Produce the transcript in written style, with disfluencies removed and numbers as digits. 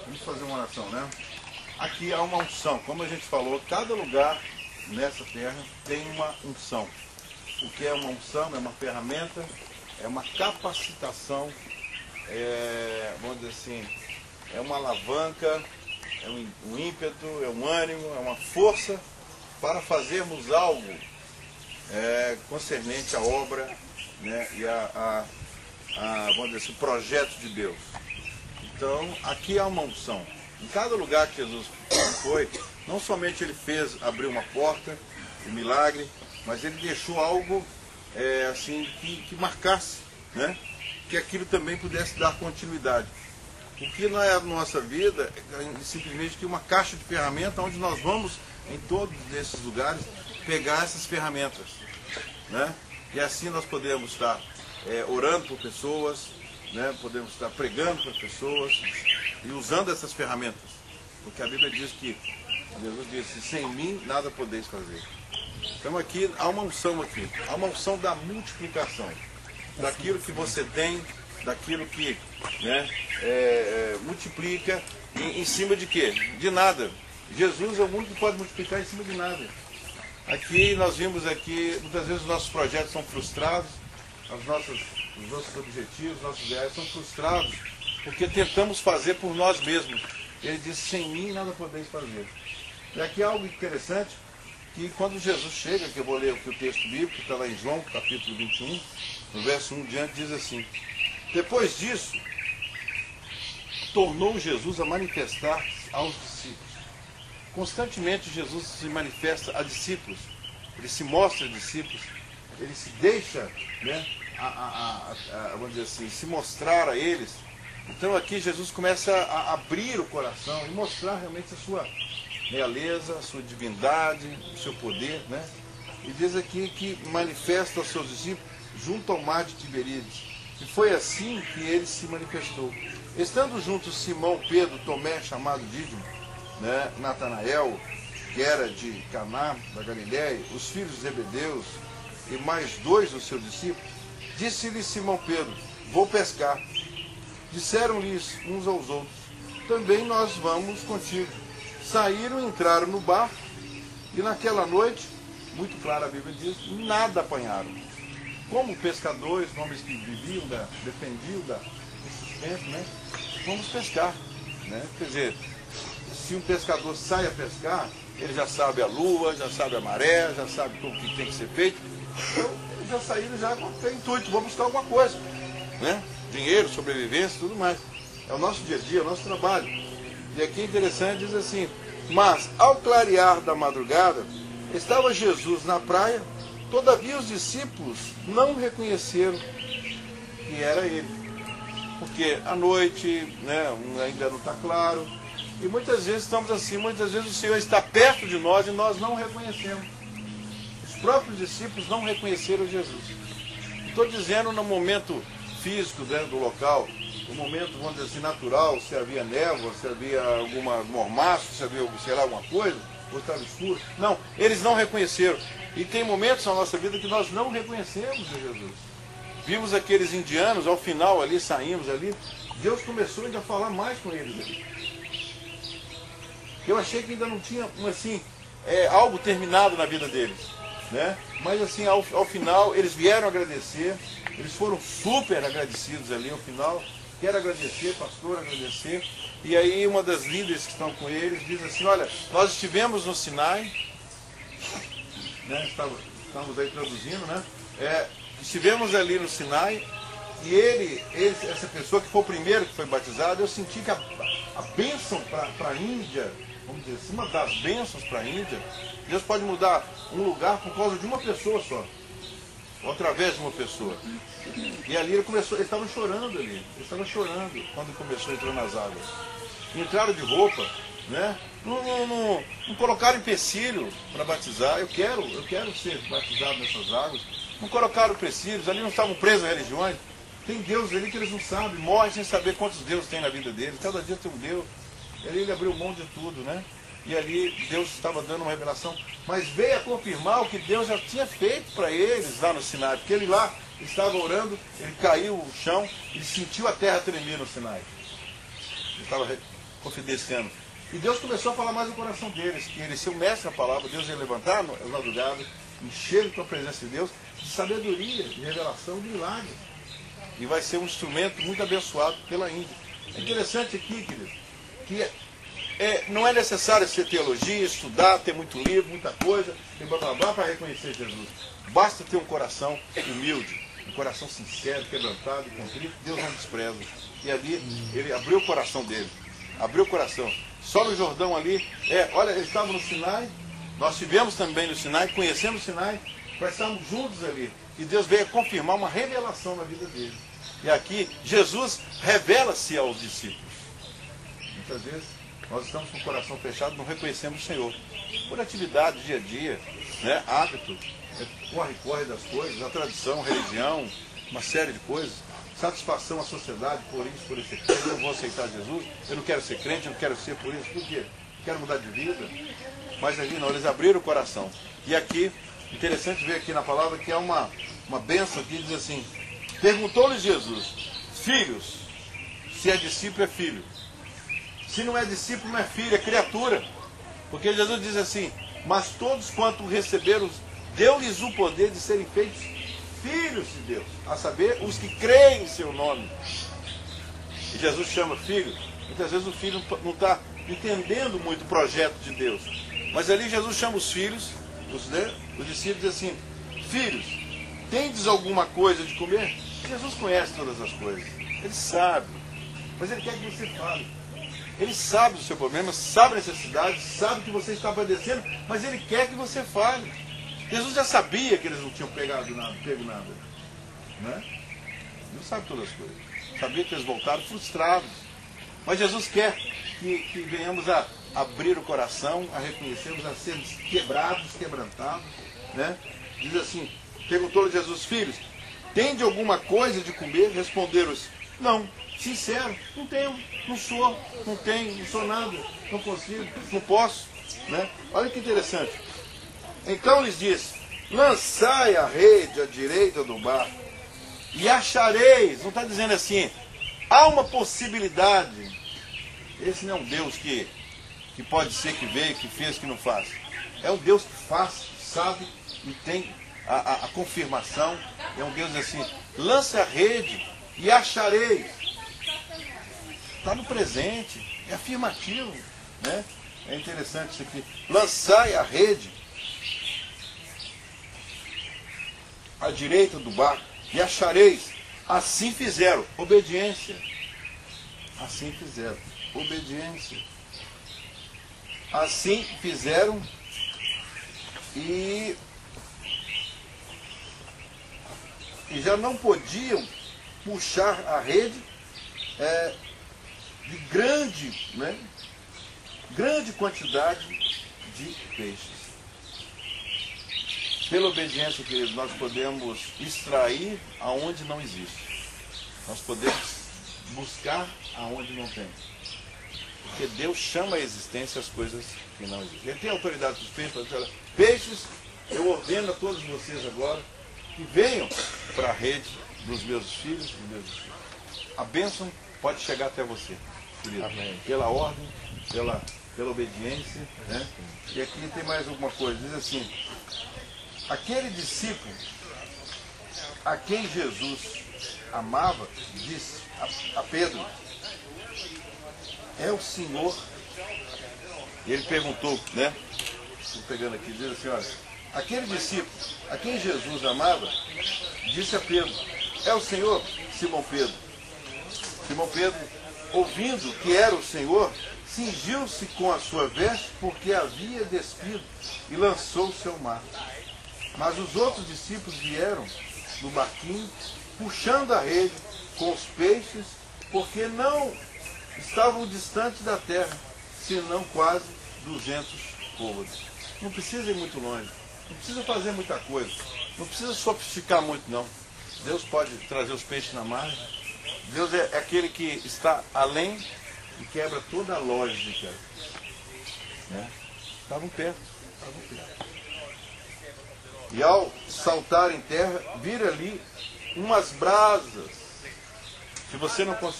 Vamos fazer uma oração, né? Aqui há uma unção, como a gente falou, cada lugar nessa terra tem uma unção. O que é uma unção? É uma ferramenta, é uma capacitação, vamos dizer assim, é uma alavanca, é um ímpeto, é um ânimo, é uma força para fazermos algo concernente à obra, né, e vamos dizer assim, o projeto de Deus. Então, aqui há uma unção. Em cada lugar que Jesus foi, não somente ele abriu uma porta, um milagre, mas ele deixou algo assim, que marcasse, né? Que aquilo também pudesse dar continuidade. O que não é a nossa vida é simplesmente que uma caixa de ferramentas onde nós vamos, em todos esses lugares, pegar essas ferramentas, né? E assim nós podemos estar orando por pessoas, né? Podemos estar pregando para pessoas e usando essas ferramentas. Porque a Bíblia diz que, Jesus disse, sem mim nada podeis fazer. Então aqui, há uma unção aqui, há uma unção da multiplicação, daquilo que você tem, daquilo que, né, multiplica em cima de quê? De nada. Jesus é o único que pode multiplicar em cima de nada. Aqui nós vimos aqui, muitas vezes os nossos projetos são frustrados, os nossos objetivos, os nossos ideais são frustrados, porque tentamos fazer por nós mesmos. Ele disse, sem mim nada podeis fazer. E aqui há algo interessante, que quando Jesus chega, que eu vou ler aqui o texto bíblico, que está lá em João, capítulo 21, no verso 1 diante, diz assim: depois disso, tornou Jesus a manifestar aos discípulos. Constantemente Jesus se manifesta a discípulos, ele se mostra a discípulos, ele se deixa, né, vamos dizer assim, se mostrar a eles. Então aqui Jesus começa a abrir o coração e mostrar realmente a sua realeza, a sua divindade, o seu poder, né? E diz aqui que manifesta aos seus discípulos junto ao mar de Tiberíades. E foi assim que ele se manifestou. Estando juntos Simão, Pedro, Tomé, chamado Dídimo, né, Natanael, que era de Caná, da Galiléia, os filhos de Zebedeus e mais dois dos seus discípulos, disse-lhe Simão Pedro, vou pescar. Disseram-lhes uns aos outros, também nós vamos contigo. Saíram, entraram no barco, e naquela noite, muito claro a Bíblia diz, nada apanharam. Como pescadores, homens que dependiam do sustento, né? Vamos pescar, né? Quer dizer, se um pescador sai a pescar, ele já sabe a lua, já sabe a maré, já sabe tudo o que tem que ser feito. Então, eles já saíram já com o intuito, vamos buscar alguma coisa, né? Dinheiro, sobrevivência, tudo mais. É o nosso dia a dia, é o nosso trabalho. E aqui é interessante, diz assim, mas ao clarear da madrugada, estava Jesus na praia, todavia os discípulos não reconheceram que era ele. Porque à noite, né, ainda não está claro, e muitas vezes estamos assim, muitas vezes o Senhor está perto de nós e nós não reconhecemos. Os próprios discípulos não reconheceram Jesus. Estou dizendo no momento físico dentro do local, no momento, vamos dizer assim, natural, se havia névoa, se havia alguma mormaço, se havia, sei lá, alguma coisa, ou estava escuro. Não, eles não reconheceram. E tem momentos na nossa vida que nós não reconhecemos Jesus. Vimos aqueles indianos, ao final ali, saímos ali, Deus começou ainda a falar mais com eles ali. Eu achei que ainda não tinha, assim, algo terminado na vida deles, né? Mas assim, ao final, eles vieram agradecer, eles foram super agradecidos ali ao final. Quero agradecer, pastor, agradecer. E aí uma das líderes que estão com eles diz assim, olha, nós estivemos no Sinai, né, estamos aí traduzindo, né? Estivemos ali no Sinai e essa pessoa que foi o primeiro que foi batizado, eu senti que a bênção para a Índia, vamos dizer assim, uma das bênçãos para a Índia, Deus pode mudar um lugar por causa de uma pessoa só. Ou através de uma pessoa. E ali eles estavam chorando ali. Eles estavam chorando quando começou a entrar nas águas. Entraram de roupa, né? Não colocaram empecilho para batizar. Eu quero ser batizado nessas águas. Não colocaram empecilhos, ali não estavam presos a religiões. Tem deuses ali que eles não sabem, morrem sem saber quantos deuses tem na vida deles. Cada dia tem um Deus. E ali ele abriu mão de tudo, né? E ali Deus estava dando uma revelação, mas veio a confirmar o que Deus já tinha feito para eles lá no Sinai, porque ele lá estava orando, ele caiu no chão, ele sentiu a terra tremer no Sinai. ele estava confidenciando. E Deus começou a falar mais no coração deles, que eles se o mestre na palavra, Deus ia levantar na madrugada, encher com a presença de Deus, de sabedoria, de revelação, de milagre. E vai ser um instrumento muito abençoado pela Índia. É interessante aqui, querido, que não é necessário ser teologia, estudar, ter muito livro, muita coisa, e blá blá blá para reconhecer Jesus. Basta ter um coração humilde, um coração sincero, quebrantado e contrito, Deus não despreza. E ali ele abriu o coração dele, abriu o coração. Só no Jordão ali, olha, eles estavam no Sinai, nós estivemos também no Sinai, conhecemos o Sinai, nós estávamos juntos ali. E Deus veio confirmar uma revelação na vida dele. E aqui, Jesus revela-se aos discípulos. Muitas vezes, nós estamos com o coração fechado, não reconhecemos o Senhor. Por atividade, dia a dia, né? Hábito, corre das coisas, a tradição, religião, uma série de coisas. Satisfação à sociedade, por isso, por esse crente. Eu não vou aceitar Jesus, eu não quero ser crente, eu não quero ser por isso, por quê? Quero mudar de vida. Mas ali não, eles abriram o coração. E aqui, interessante ver aqui na palavra que há uma bênção que diz assim: perguntou-lhes Jesus, filhos, se é discípulo é filho. Se não é discípulo não é filho, é criatura. Porque Jesus diz assim: mas todos quanto receberam, deu-lhes o poder de serem feitos filhos de Deus, a saber, os que creem em seu nome. E Jesus chama filho. Muitas vezes o filho não está entendendo muito o projeto de Deus. Mas ali Jesus chama os filhos, os discípulos diz assim: filhos, tendes alguma coisa de comer? Jesus conhece todas as coisas, ele sabe, mas ele quer que você fale. Ele sabe do seu problema, sabe a necessidade, sabe que você está padecendo, mas ele quer que você fale. Jesus já sabia que eles não tinham pego nada, né? Ele sabe todas as coisas, sabia que eles voltaram frustrados, mas Jesus quer que venhamos a abrir o coração, a reconhecermos, a sermos quebrantados, né? Diz assim, perguntou-lhe Jesus, filhos, tende alguma coisa de comer? Responderam-os, não, sincero, não tenho, não sou, não tenho, não sou nada, não consigo, não posso, né? Olha que interessante. Então lhes disse, lançai a rede à direita do barco e achareis. Não está dizendo assim, há uma possibilidade. Esse não é um Deus que pode ser que veio, que fez, que não faz. É um Deus que faz, sabe e tem a confirmação. É um Deus assim, lança a rede e achareis. Está no presente, é afirmativo, né? É interessante isso aqui. Lançai a rede à direita do barco e achareis. Assim fizeram. Obediência. Assim fizeram. Obediência. Assim fizeram e já não podiam puxar a rede de grande quantidade de peixes. Pela obediência, queridos, nós podemos extrair aonde não existe. Nós podemos buscar aonde não tem. Porque Deus chama a existência as coisas que não existem. Ele tem autoridade dos peixes para dizer, peixes, eu ordeno a todos vocês agora que venham para a rede dos meus filhos e dos meus discípulos. A bênção pode chegar até você, querido. Amém. Pela ordem, pela obediência, né? E aqui tem mais alguma coisa, diz assim, aquele discípulo a quem Jesus amava, disse a Pedro, é o Senhor? E ele perguntou, né? Estou pegando aqui, diz assim, olha, aquele discípulo a quem Jesus amava, disse a Pedro, é o Senhor? Simão Pedro, ouvindo que era o Senhor, cingiu-se com a sua veste, porque havia despido, e lançou-se ao mar. Mas os outros discípulos vieram no barquinho, puxando a rede com os peixes, porque não estavam distantes da terra, senão quase 200 côvados. Não precisa ir muito longe, não precisa fazer muita coisa, não precisa sofisticar muito não. Deus pode trazer os peixes na margem. Deus é aquele que está além e quebra toda a lógica. Né? Estavam perto. E ao saltar em terra, vir ali umas brasas. Se você não conseguir